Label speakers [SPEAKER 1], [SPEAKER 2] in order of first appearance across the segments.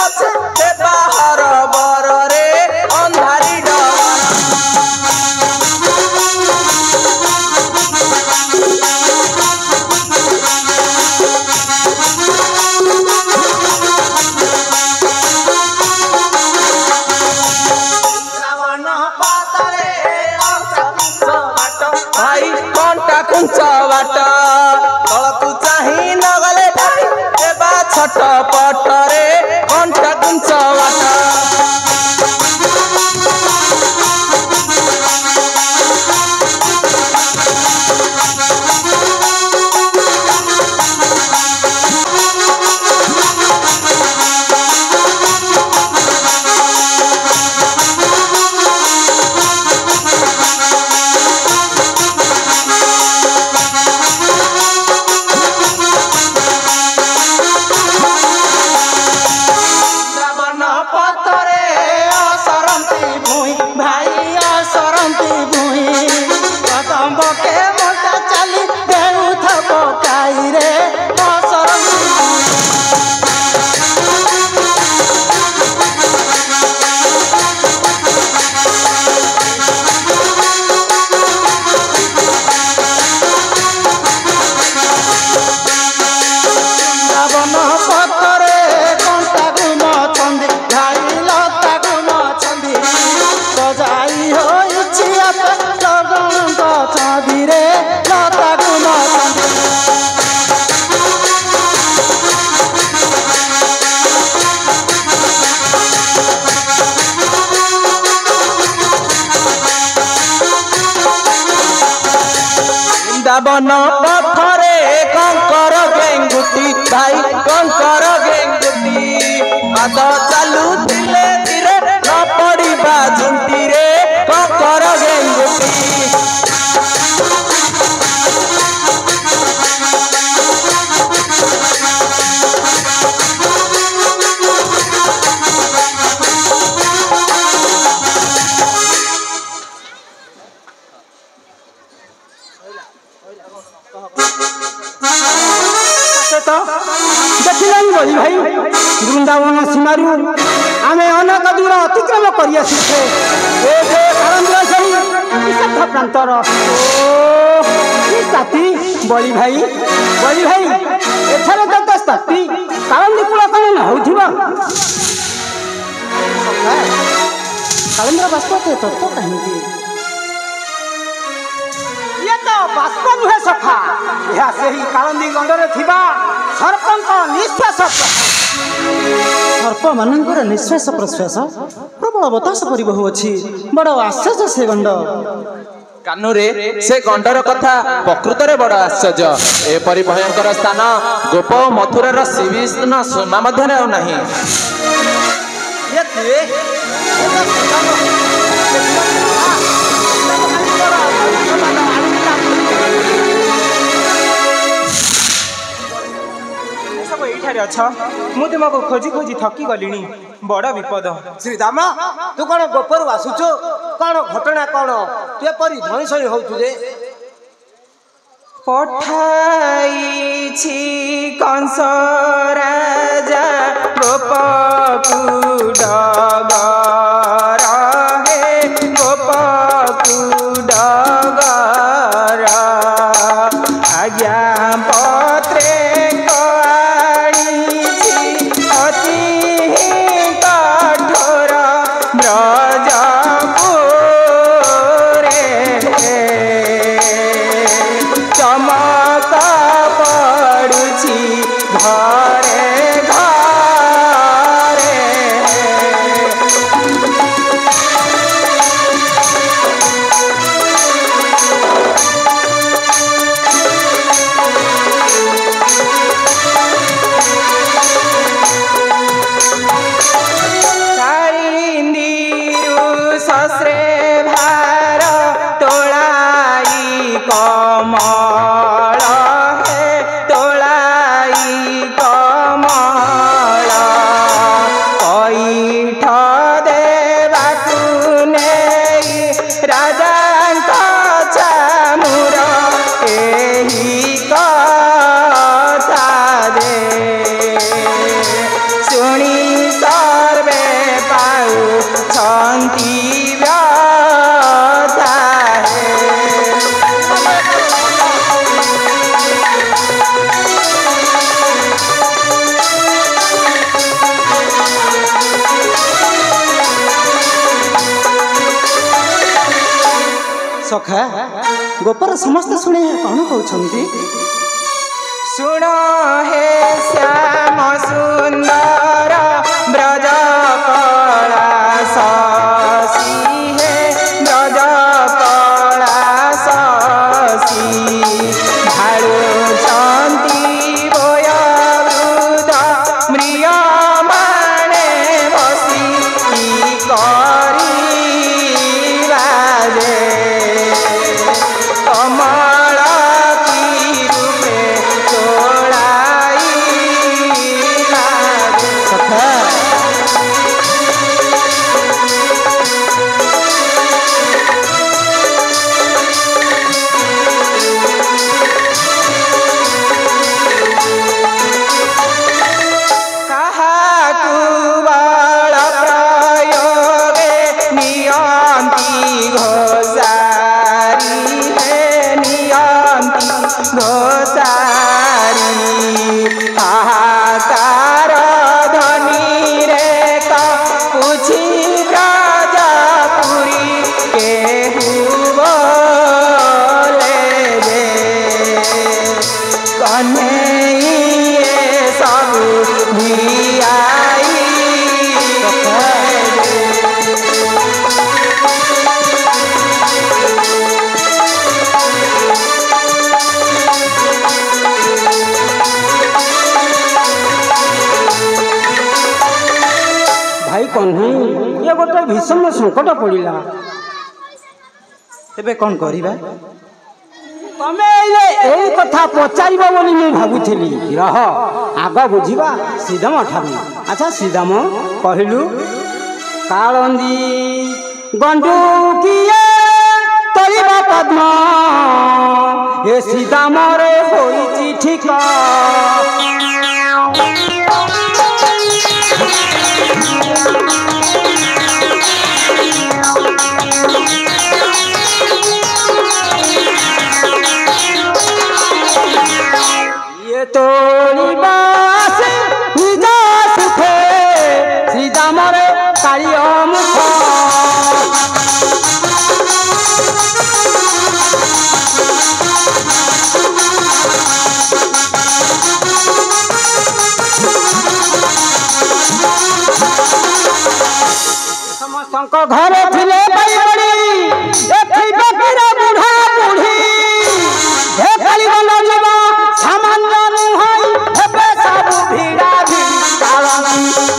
[SPEAKER 1] पछे देबा हर बर रे अंधारी भाई कंटा कुंचा बाट तलकू चाही नगले भाई देबा छट पट रे कंटा कुंचा बाट बन पथरे कंकर गेंगुटी भाई कंकर गेंगुटी पाद चालू धीरे धीरे न पड़िबा झुंटी रे कंकर गेंगुटी
[SPEAKER 2] देखिलानी बड़ी भाई वृंदावन सीमारू आमे अनेक दूर अतिक्रम करी आसीछे ए जे कारणद्र सही विशेष प्रांतर ओ ई साथी बड़ी भाई एथरे तो साथी कारणद्र कुला कने न होथिबा कारणद्र वास्तव के तत्व कहीं की ये तो वास्तव नुहे सखा यह से ही कारणदी गंडरे थिबा सर्पंक निश्वास सर्प मानकर निश्वास प्रश्वास प्रबल बतास परि बहु अछि बड़ आश्चर्य से गंड
[SPEAKER 1] कानुरे से गंडर कथा प्रकृत रे बड़ आश्चर्य एपरि भयंकर स्थान गोप मथुरार सीविष्ण सोना मध्यरे आ नाही
[SPEAKER 2] मु तुमको खोजी खोजी थकी गलिनी बड़ विपद
[SPEAKER 3] श्रीराम तू कौन गोपरू आसुचु कौन घटना कौन तू एपरी धनी सनी होतु रे
[SPEAKER 2] पठाई छी कंस राजा गोपपुर डगर हे गोपपुर डगर आज्ञा पत्रे
[SPEAKER 4] घरे घरे
[SPEAKER 2] सखा गोपर समस्त शुणे कौन कहते
[SPEAKER 1] सुन हे श्याम सुंदर ब्रज कला शशि हे ब्रज कला शशि भालुचंती बोय वृद्ध म्रिय माने बसी करी बाजे कमल की रूपे तोड़ाई
[SPEAKER 2] सखा ये गोटे भीषण संकट पड़ा तेरे कौन करवा तमे यही कथा पचार बोली मुझे भावुली रह आग बुझा श्रीदाम ठारू अच्छा श्रीदाम कहलु कालंदी गंडू किए तलिबा पद्म ए श्रीदाम रे होइछि ठीक ये तोड़िबा से निजा सुखे श्रीदाम रे कालिय मुख समस्त घरे थिले बड़ी बड़ी एथि बकरा बुढ़ा बुढ़ी हे काली बंदा जीवा सामान्य नुहई हेबे सब भिड़ा भिड़ी कालनी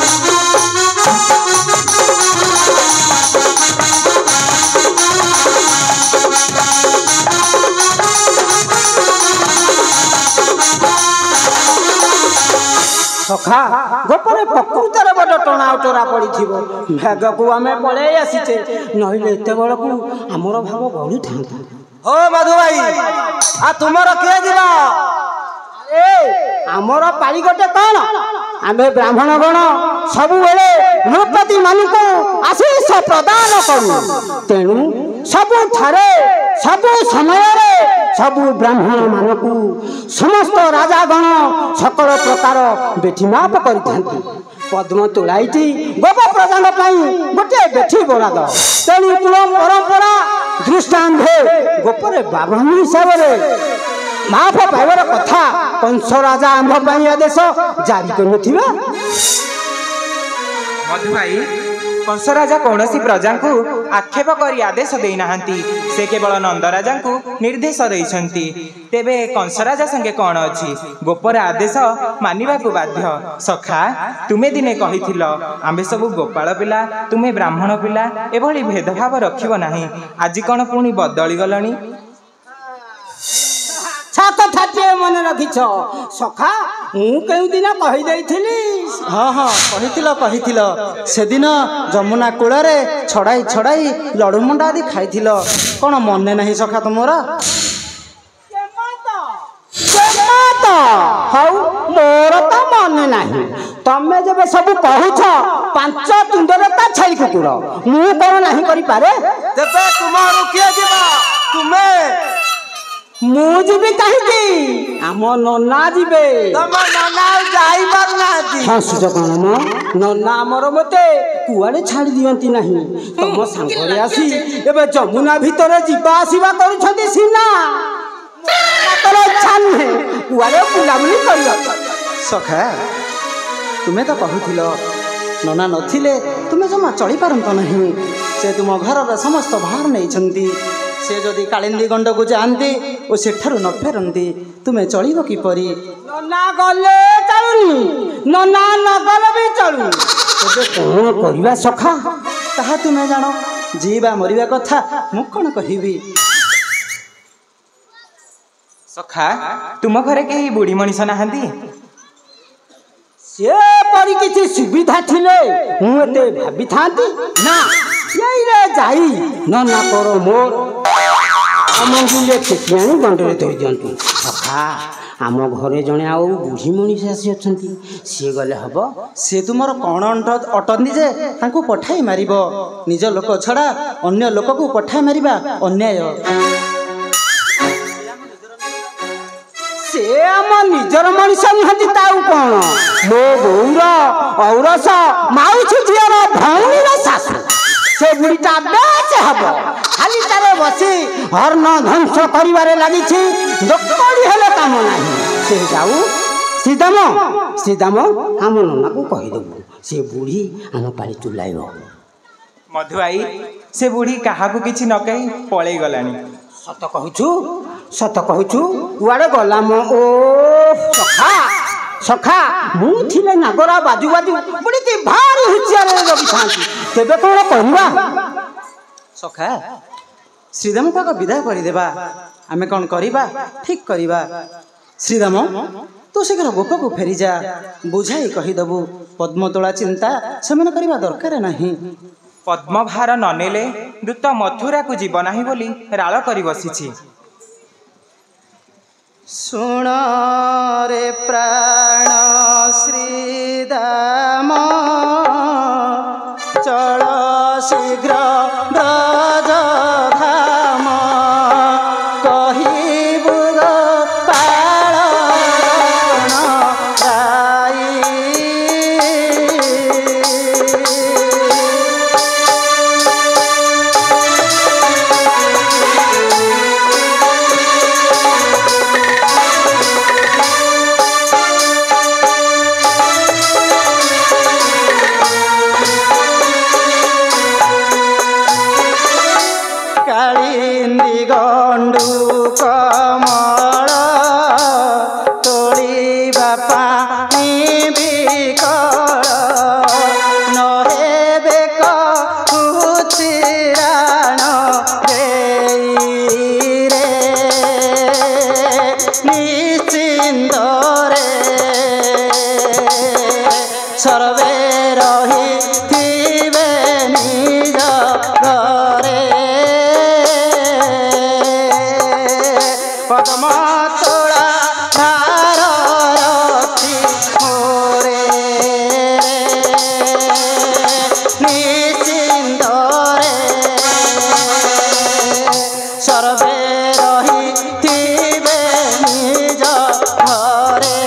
[SPEAKER 2] सखा गोपरे प्रकृतर बड़ टणा उटरा पड़ी मेघ को आम पड़े आसीचे नहिले एते बड़ को आमर भाव बढ़ी था
[SPEAKER 3] हो मधु भाई आ तुमर किए दिला
[SPEAKER 2] ए आमर पाली गोटे कौन आमे ब्राह्मण गण सब बेले नृपति मान को आशीष प्रदान करू तेणु सब ठारे सब समय सब ब्राह्मण मान को समस्त राजागण सकल प्रकार बेठीमाप कर पद्म तोड़ाई गोप प्रदान गोटे बेठी बराद तेणु कुल परंपरा दृष्टांत गोपरे ब्राह्मण हिसाब से माफ पाइबार कथा कंस राजा आंभ आदेश जारी कर
[SPEAKER 1] मधु भाई कंस राजा कौन सी प्रजा को आक्षेप कर आदेश देना से केवल नंद राजा को निर्देश देइछंती तेबे कंस राजा संगे कौन अच्छी गोपर आदेश मानिबा को बाध्य सखा तुमे दिने कहिथिल आंबे सब गोपाल पिला तुमे ब्राह्मण पिला एभली भेदभाव रखिबो नाही आज कौन पुणी बदली गलनी
[SPEAKER 2] कथा मन रखिछ सखा मु केउ दिन कहि देइथिली
[SPEAKER 4] हाँ हाँ कहिथिल से दिन जमुना कूल छड़ाई छड़ाई लड़ुमंडा आदि खाइथिल कौन मने नहीं सखा तुमरा
[SPEAKER 2] मोर तो मन नहीं तमे जब सब कहूछ पांच तुंडर ता छाई कुकुर मु कौन नहीं करि पारे
[SPEAKER 3] तेबे तुमरो किए दिबा तुमे
[SPEAKER 2] ମୁଁ ଯିବି କାହିଁକି ଆମ ନନା ଯିବେ।
[SPEAKER 3] ତମ ନନା ଆଉ ଯାଇପାରୁନାହାନ୍ତି।
[SPEAKER 2] ହସୁଛ କ'ଣ ମ ନନା ଆମର ମତେ କୁଆଡ଼େ ଛାଡ଼ି ଦିଅନ୍ତି ନାହିଁ। ତମ ସାଙ୍ଗରେ ଆସି ଏବେ ଯମୁନା ଭିତରେ ଯିବା ଆସିବା କରୁଛନ୍ତି ସିନା ତାଙ୍କର ଇଚ୍ଛା ନୁହେଁ କୁଆଡ଼େ ବୁଲାବୁଲି କରିବାକୁ।
[SPEAKER 4] ସଖା ତୁମେ ତ କହୁଥିଲ ନନା ନଥିଲେ ତୁମେ ଜମା ଚଳିପାରନ୍ତ ନାହିଁ। ସେ ତୁମ ଘରର ସମସ୍ତ ଭାର ନେଇଛନ୍ତି। ସେ ଯଦି କାଳିନ୍ଦୀ ଗଣ୍ଡକୁ ଯାଆନ୍ତି ଓ ସେଠାରୁ ନ ଫେରନ୍ତି ତୁମେ ଚଳିବ କିପରି?
[SPEAKER 2] ନନା ଗଲେ ଚଳୁନି ନନା ନ ଗଲେ ବି ଚଳୁ। ଏବେ କ'ଣ କରିବା ସଖା?
[SPEAKER 4] ତାହା ତୁମେ ଜାଣ। ଯିବା ମରିବା କଥା ମୁଁ କ'ଣ କହିବି?
[SPEAKER 1] ସଖା ତୁମ ଘରେ କେହି ବୁଢ଼ୀ ମଣିଷ ନାହାନ୍ତି?
[SPEAKER 2] ସେପରି କିଛି ସୁବିଧା ଥିଲେ ମୁଁ ଏତେ ଭାବିଥାନ୍ତି ନା। ଏଇରେ ଯାଇ ନନା କର ମୋର ଆମଙ୍ଗୁଲେ ଟେକି ଆଣି ଗଣ୍ଡରେ ଧରି ଦିଅନ୍ତୁ। ସଖା ଆମ ଘରେ ଜଣେ ଆଉ ବୁଢ଼ୀ ମଣିଷ ଆସି ଅଛନ୍ତି ସିଏ ଗଲେ ହବ?
[SPEAKER 4] ସେ ତୁମର କ'ଣ ଅଟନ୍ତି ଯେ ତାଙ୍କୁ ପଠାଇ ମାରିବ? ନିଜ ଲୋକ ଛଡ଼ା ଅନ୍ୟ ଲୋକକୁ ପଠାଇ ମାରିବା ଅନ୍ୟାୟ।
[SPEAKER 2] ସେ ଆମ ନିଜର ମଣିଷ ନୁହନ୍ତି ତ ଆଉ କ'ଣ? ମୋ ବୋଉର ଔରସ ମାଉସୀ ଝିଅର ଭଉଣୀର ଶାଶୁ। ସେ ବୁଢ଼ୀଟା ବେଶ ହବ ଖାଲି ତାରେ ବସି ହର୍ଣ୍ଣ ଧ୍ୱଂସ କରିବାରେ ଲାଗିଛି। ଦୋକଡ଼ି ହେଲେ କାମ ନାହିଁ। ସେ ଯାଉ ଶ୍ରୀଦାମ ଆମ ନନାକୁ କହିଦେବୁ ସେ ବୁଢ଼ୀ ଆମ ପାଳି ତୁଲାଇବ।
[SPEAKER 1] ମଧୁଆଇ ସେ ବୁଢ଼ୀ କାହାକୁ କିଛି ନ କହି ପଳେଇ ଗଲାଣି।
[SPEAKER 2] ସତ କହୁଛୁ କୁଆଡ଼େ ଗଲା ମ? ଓ ସଖା ମୁଁ ଥିଲେ ନାଗରା ବାଜୁ ବୁଢ଼ୀକି ଭାରି ହୁସିଆରେ ରଖିଥାନ୍ତି। ତେବେ କ'ଣ କରିବା?
[SPEAKER 4] ସଖା ଶ୍ରୀଦାମକୁ ଆଗ ବିଦାୟ କରିଦେବା। ଆମେ କ'ଣ କରିବା? ଠିକ୍ କରିବା। ଶ୍ରୀଦାମ ତୁ ଶୀଘ୍ର ଗୋପକୁ ଫେରିଯା। ବୁଝାଇ କହିଦେବୁ ପଦ୍ମତୋଳା ଚିନ୍ତା ସେମାନେ କରିବା ଦରକାର ନାହିଁ।
[SPEAKER 1] ପଦ୍ମଭାର ନ ନେଲେ ଦୂତ ମଥୁରାକୁ ଯିବ ନାହିଁ ବୋଲି ରାଳ କରି ବସିଛି।
[SPEAKER 4] ଶୁଣ ରେ ପ୍ରାଣ ଶ୍ରୀଦାମ ଚଳ ଶୀଘ୍ର ବ୍ରଜ ଧାମ କହିବୁ ପାଳ ରାଇ। କାଳିନ୍ଦୀ ଗଣ୍ଡୁ କମଳ ତୋଳିବା ପାଣି ବିକଳ ନ ହେବେ କୁଚିରାଣ ରେ ନିଶ୍ଚିନ୍ତରେ ସର୍ବେ ରହିଥିବେ ନିଜ ଘରେ। ପଦ୍ମତୋଳା ଧାର ରଖି ମୋରେ ନିଶ୍ଚିନ୍ତରେ ସର୍ବେ ରହିଥିବେ ନିଜ ଘରେ।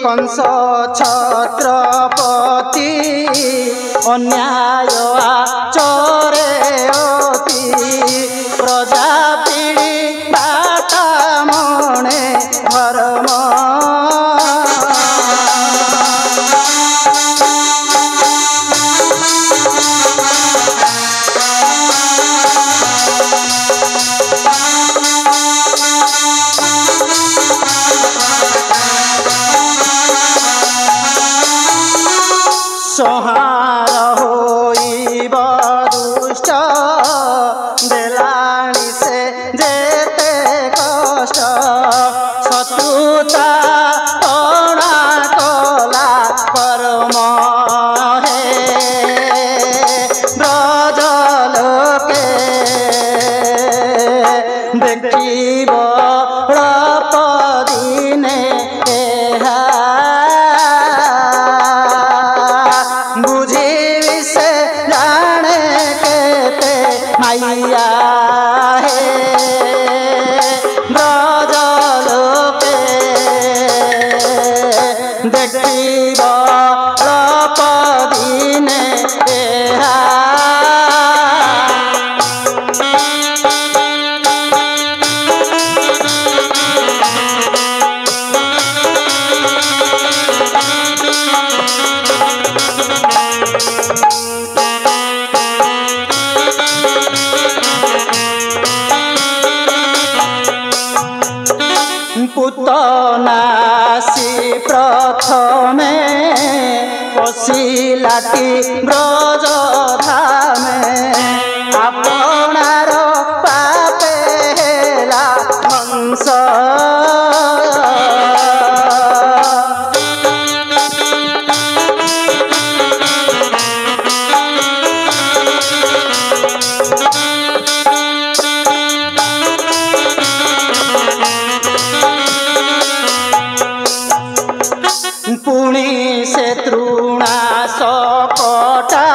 [SPEAKER 4] କଂସ ଛତ୍ରପତି ଅନ୍ୟାୟ ଆଚରେ ଅତି ପ୍ରଜା ପିଡ଼ି ବାଟା ମଣେ ଧର୍ମ। ସଂହାର ହୋଇବ ଦୁଷ୍ଟ ଦେଖିବ ଅଳ୍ପ ଦିନେ ଏହା ବୁଝିବି ସେ ଜାଣେ କେତେ ମାଇଆ ହେ ବ୍ରଜ ଲୋକେ ଦେଖିବ ଅଳ୍ପ ଦିନେ ଏହା পুতনাসি প্রথমে পশিলাটি ব্রজ ধামে আপনার পাপে হেলা হংস পুଣି ସେ ତୃଣା ସକଟା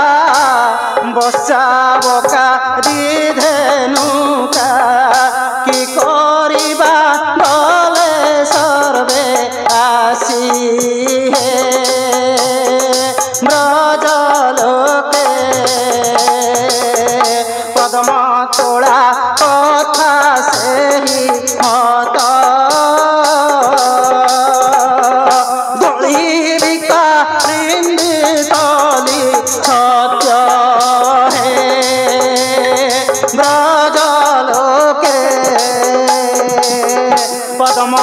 [SPEAKER 4] ବସାବକା ଦିଧେନୁକା କି କରିବା ଗଲେ ସର୍ବେ ଆସି ହେ ବ୍ରଜ ଲୋକେ ପଦ୍ମ ତୋଳା କଥା ସେହି ମତ সত্য হে ব্রজ লোকে পদ্ম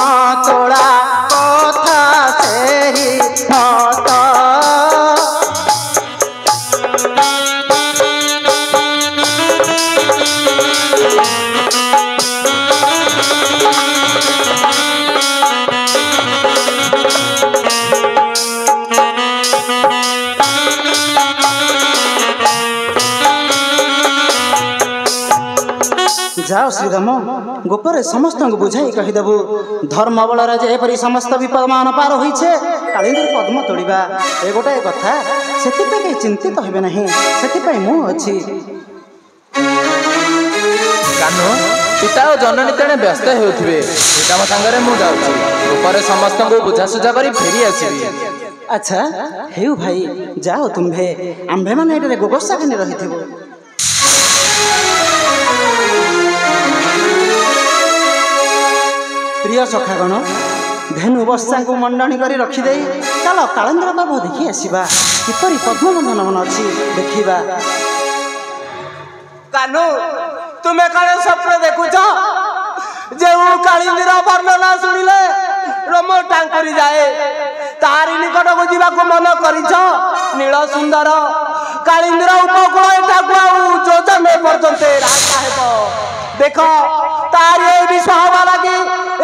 [SPEAKER 4] তোলা কথা সেই মত ଯାଅ ଶ୍ରୀରାମ ଗୋପରେ ସମସ୍ତଙ୍କୁ ବୁଝାଇ କହିଦେବୁ ଧର୍ମ ବଳରେ ଯେପରି ସମସ୍ତ ବିପଦମାନ ପାର ହୋଇଛେ କାଳିନ୍ଦୀର ପଦ୍ମ ତୋଳିବା ଏ ଗୋଟାଏ କଥା ସେଥିପାଇଁ କେହି ଚିନ୍ତିତ ହେବେ ନାହିଁ ସେଥିପାଇଁ ମୁଁ ଅଛି
[SPEAKER 1] କାହ୍ନୁ ପିତା ଓ ଜନନୀ ତେଣେ ବ୍ୟସ୍ତ ହେଉଥିବେ ପିତାଙ୍କ ସାଙ୍ଗରେ ମୁଁ ଯାଉଛି ଗୋପରେ ସମସ୍ତଙ୍କୁ ବୁଝାସୁଝା କରି ଫେରି ଆସିବି
[SPEAKER 4] ଆଚ୍ଛା ହେଉ ଭାଇ ଯାଅ ତୁମ୍ଭେ ଆମ୍ଭେମାନେ ଏଠାରେ ଗୋବର୍ଷା ଘେନି ରହିଥିବ ପ୍ରିୟ ସଖାଗଣ ଧେନୁ ବର୍ଷାଙ୍କୁ ମଣ୍ଡଣି କରି ରଖିଦେଇ ଚାଲ କାଳେନ୍ଦ୍ର ବାବୁ ଦେଖି ଆସିବା କିପରି ପଦ୍ମବନ୍ଧନ ମନ ଅଛି ଦେଖିବା
[SPEAKER 3] କାହ୍ନୁ ତୁମେ କାଳେ ସ୍ୱପ୍ନ ଦେଖୁଛ ଯେଉଁ କାଳିନ୍ଦୀର ବର୍ଣ୍ଣନା ଶୁଣିଲେ ରୋମ ଟାଙ୍କୁରି ଯାଏ ତାରି ନିକଟକୁ ଯିବାକୁ ମନ କରିଛ ନୀଳ ସୁନ୍ଦର କାଳିନ୍ଦୀର ଉପକୂଳ ଏଠାକୁ ଆଉ ଯୋଜନା ପର୍ଯ୍ୟନ୍ତ ରାସ୍ତା ହେବ ଦେଖ ତାରି ଏ ବିଷ ହବା ଲାଗି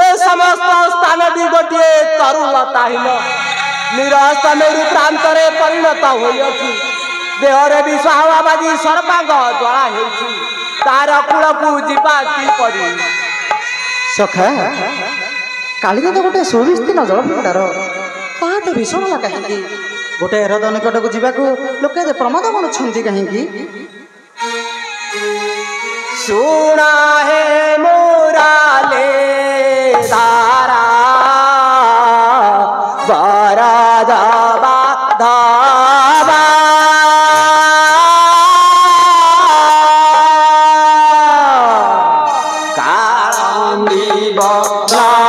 [SPEAKER 3] ଏ ସମସ୍ତ ସ୍ଥାନଟି ଗୋଟିଏ ତରୁଲତା ହିଲ ନିରସ୍ତ ମେରୁ ପ୍ରାନ୍ତରେ ପରିଣତ ହୋଇଅଛି ଦେହରେ ବିଷ ହବା ବାଜି ସର୍ବାଙ୍ଗ ଜ୍ୱାଳା ହେଉଛି ତାର କୂଳକୁ ଯିବା କିପରି
[SPEAKER 4] ସଖା କାଳିନ୍ଦୀ ତ ଗୋଟେ ସୁବିସ୍ତୀର୍ଣ୍ଣ ଜଳଭଣ୍ଡାର ତାହା ତ ଭୀଷଣ କାହିଁକି ଗୋଟେ ହ୍ରଦ ନିକଟକୁ ଯିବାକୁ ଲୋକେ ପ୍ରମାଦ ମଣୁଛନ୍ତି କାହିଁକି
[SPEAKER 3] ଶୁଣା ହେ ମୁରାଲେ ଧାରା ବରଦବା ଧବା କାଳନ୍ଦୀ ବଲା